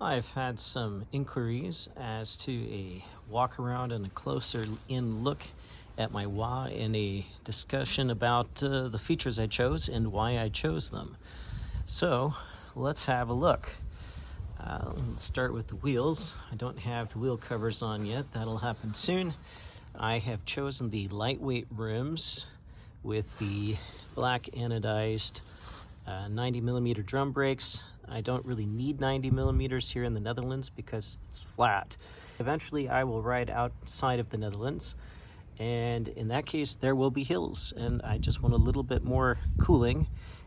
I've had some inquiries as to a walk around and a closer in look at my WAW and a discussion about the features I chose and why I chose them. So let's have a look. Let's start with the wheels. I don't have the wheel covers on yet. That'll happen soon. I have chosen the lightweight rims with the black anodized 90 millimeter drum brakes. I don't really need 90 millimeters here in the Netherlands because it's flat. Eventually I will ride outside of the Netherlands, and in that case there will be hills, and I just want a little bit more cooling,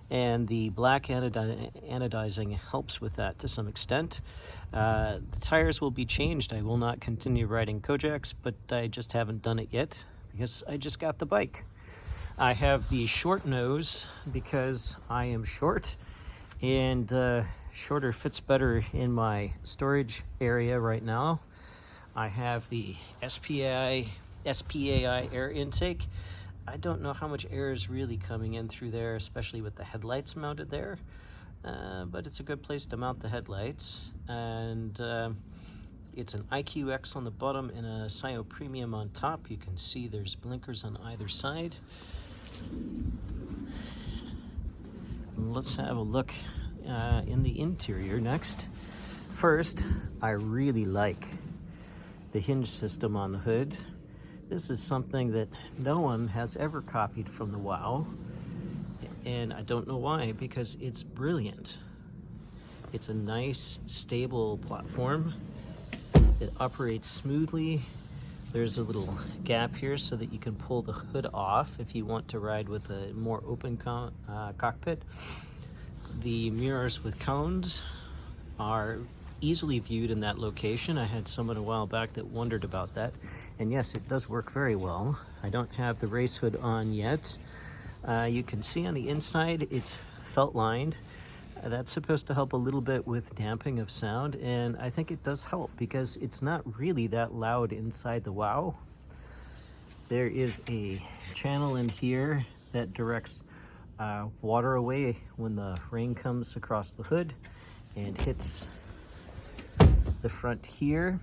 and the black anodizing helps with that to some extent. The tires will be changed. I will not continue riding Kojaks, but I just haven't done it yet because I just got the bike. I have the short nose because I am short, and shorter fits better in my storage area right now. I have the SPAI air intake. I don't know how much air is really coming in through there, especially with the headlights mounted there, but it's a good place to mount the headlights. And it's an IQX on the bottom and a Scio Premium on top. You can see there's blinkers on either side. Let's have a look in the interior next. First, I really like the hinge system on the hood. This is something that no one has ever copied from the WAW, and I don't know why, because it's brilliant. It's a nice, stable platform. It operates smoothly. There's a little gap here so that you can pull the hood off if you want to ride with a more open cockpit. The mirrors with cones are easily viewed in that location. I had someone a while back that wondered about that, and yes, it does work very well. I don't have the race hood on yet. You can see on the inside it's felt lined. That's supposed to help a little bit with damping of sound, and I think it does help because it's not really that loud inside the WAW. There is a channel in here that directs water away when the rain comes across the hood and hits the front here.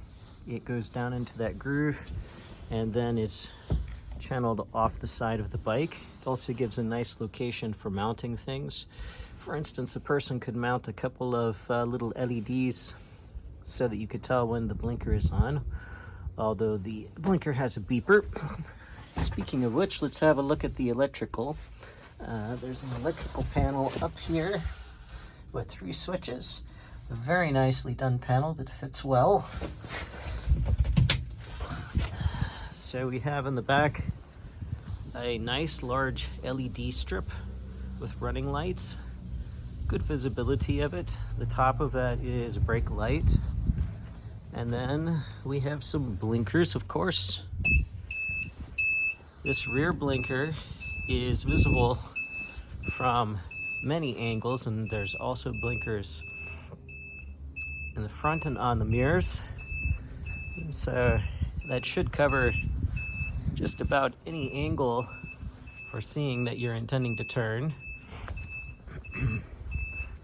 It goes down into that groove and then is channeled off the side of the bike. It also gives a nice location for mounting things. For instance, a person could mount a couple of little LEDs so that you could tell when the blinker is on, although the blinker has a beeper. Speaking of which, let's have a look at the electrical. There's an electrical panel up here with 3 switches. A very nicely done panel that fits well. So we have in the back a nice large LED strip with running lights. Good visibility of it. The top of that is a brake light. And then we have some blinkers, of course. This rear blinker is visible from many angles, and there's also blinkers in the front and on the mirrors. So that should cover just about any angle for seeing that you're intending to turn.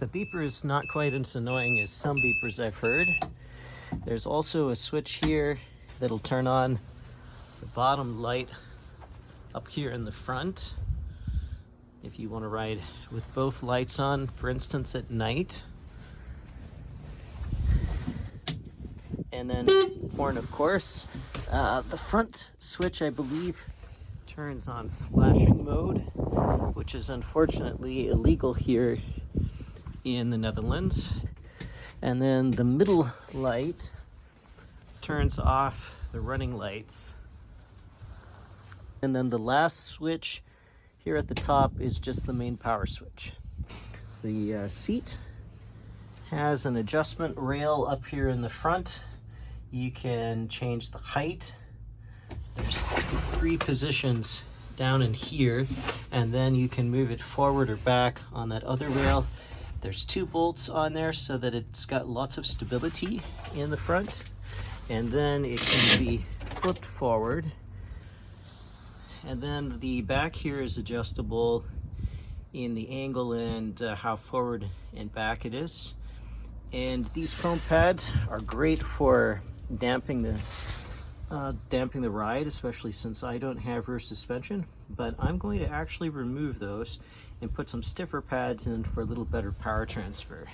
The beeper is not quite as annoying as some beepers I've heard. There's also a switch here that'll turn on the bottom light up here in the front if you want to ride with both lights on, for instance at night. And then horn, of course. The front switch, I believe, turns on flashing mode, which is unfortunately illegal here in the Netherlands. And then the middle light turns off the running lights. And then the last switch here at the top is just the main power switch. The seat has an adjustment rail up here in the front. You can change the height. There's 3 positions down in here, and then you can move it forward or back on that other rail. There's 2 bolts on there so that it's got lots of stability in the front, and then it can be flipped forward. And then the back here is adjustable in the angle and how forward and back it is. And these foam pads are great for damping the ride, especially since I don't have rear suspension. But I'm going to actually remove those and put some stiffer pads in for a little better power transfer.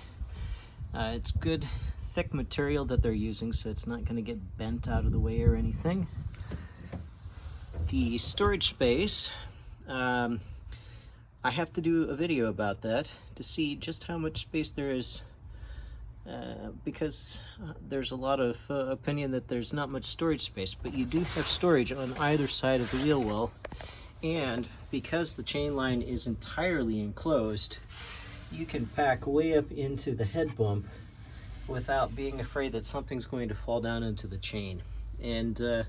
It's good thick material that they're using, so it's not going to get bent out of the way or anything. The storage space, I have to do a video about that to see just how much space there is, because there's a lot of opinion that there's not much storage space, but you do have storage on either side of the wheel well. And because the chain line is entirely enclosed, you can pack way up into the head bump without being afraid that something's going to fall down into the chain. And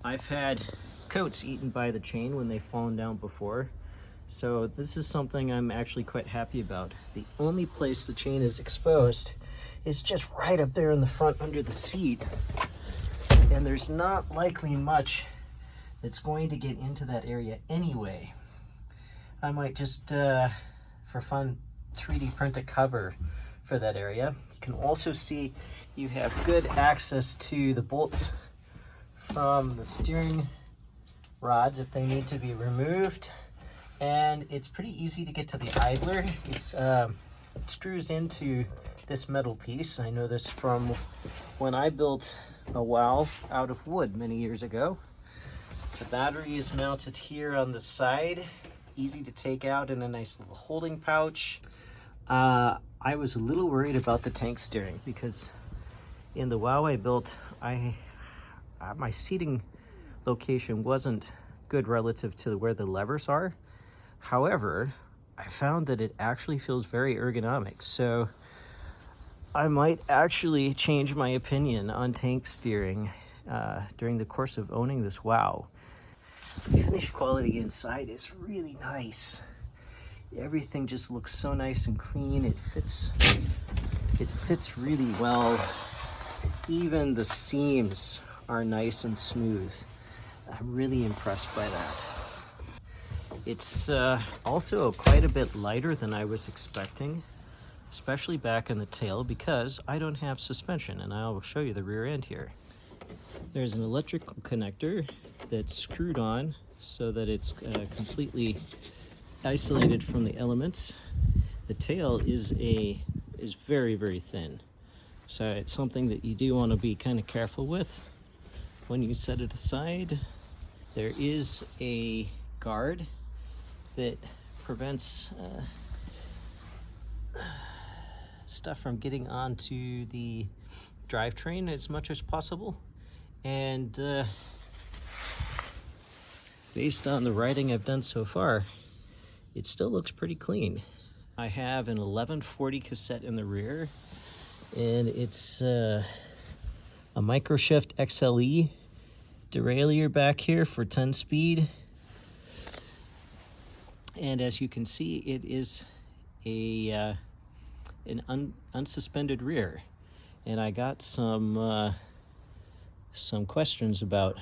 I've had coats eaten by the chain when they've fallen down before, so this is something I'm actually quite happy about. The only place the chain is exposed is just right up there in the front under the seat, and there's not likely much that's going to get into that area anyway. I might just, for fun, 3D print a cover for that area. You can also see you have good access to the bolts from the steering rods if they need to be removed, and it's pretty easy to get to the idler. It screws into this metal piece. I know this from when I built a WAW out of wood many years ago. The battery is mounted here on the side, easy to take out in a nice little holding pouch. I was a little worried about the tank steering because in the WAW I built, my seating location wasn't good relative to where the levers are. However, I found that it actually feels very ergonomic, so I might actually change my opinion on tank steering during the course of owning this WAW. The finish quality inside is really nice. Everything just looks so nice and clean. It fits really well. Even the seams are nice and smooth. I'm really impressed by that. It's also quite a bit lighter than I was expecting, especially back in the tail, because I don't have suspension, and I'll show you the rear end here. There's an electrical connector that's screwed on so that it's completely isolated from the elements. The tail is very, very thin, so it's something that you do want to be kind of careful with when you set it aside. There is a guard that prevents stuff from getting onto the drivetrain as much as possible, and based on the riding I've done so far, it still looks pretty clean. I have an 1140 cassette in the rear, and it's a Microshift XLE derailleur back here for 10 speed. And as you can see, it is an unsuspended rear. And I got some questions about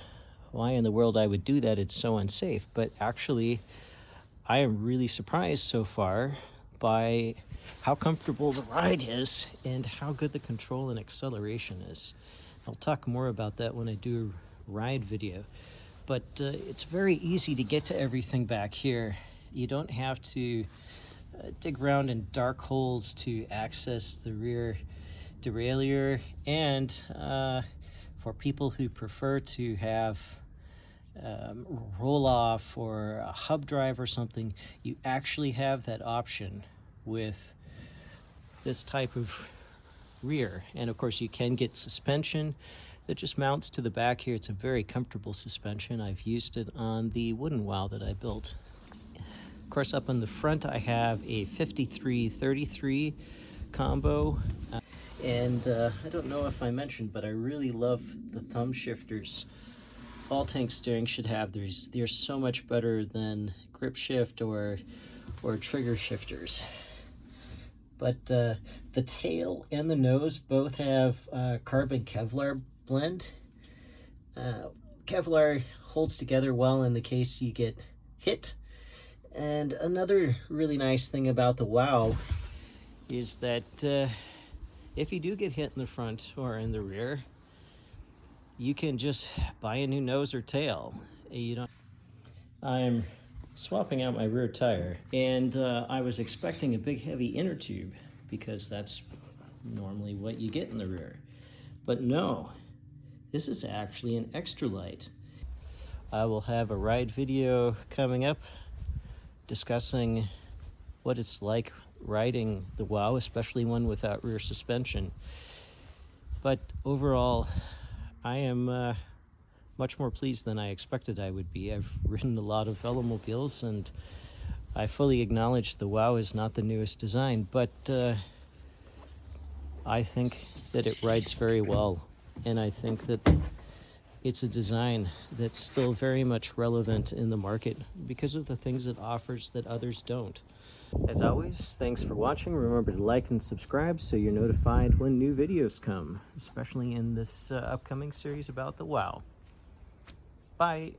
why in the world I would do that. It's so unsafe. But actually, I am really surprised so far by how comfortable the ride is and how good the control and acceleration is. I'll talk more about that when I do a ride video. But it's very easy to get to everything back here. You don't have to dig around in dark holes to access the rear derailleur, and for people who prefer to have roll off or a hub drive or something, you actually have that option with this type of rear. And of course you can get suspension that just mounts to the back here. It's a very comfortable suspension. I've used it on the wooden WAW that I built. Of course, up on the front I have a 53-33 combo, and I don't know if I mentioned, but I really love the thumb shifters. All tank steering should have these. They're so much better than grip shift or trigger shifters. But the tail and the nose both have carbon Kevlar blend. Kevlar holds together well in the case you get hit. And another really nice thing about the WAW is that if you do get hit in the front or in the rear, you can just buy a new nose or tail. You don't. I'm swapping out my rear tire, and I was expecting a big heavy inner tube because that's normally what you get in the rear. But no, this is actually an extra light. I will have a ride video coming up discussing what it's like riding the WOW, especially one without rear suspension. But overall, I am much more pleased than I expected I would be. I've ridden a lot of Velomobiles, and I fully acknowledge the WOW is not the newest design, but I think that it rides very well, and I think that it's a design that's still very much relevant in the market because of the things it offers that others don't. As always, thanks for watching. Remember to like and subscribe so you're notified when new videos come, especially in this upcoming series about the WOW. Bye.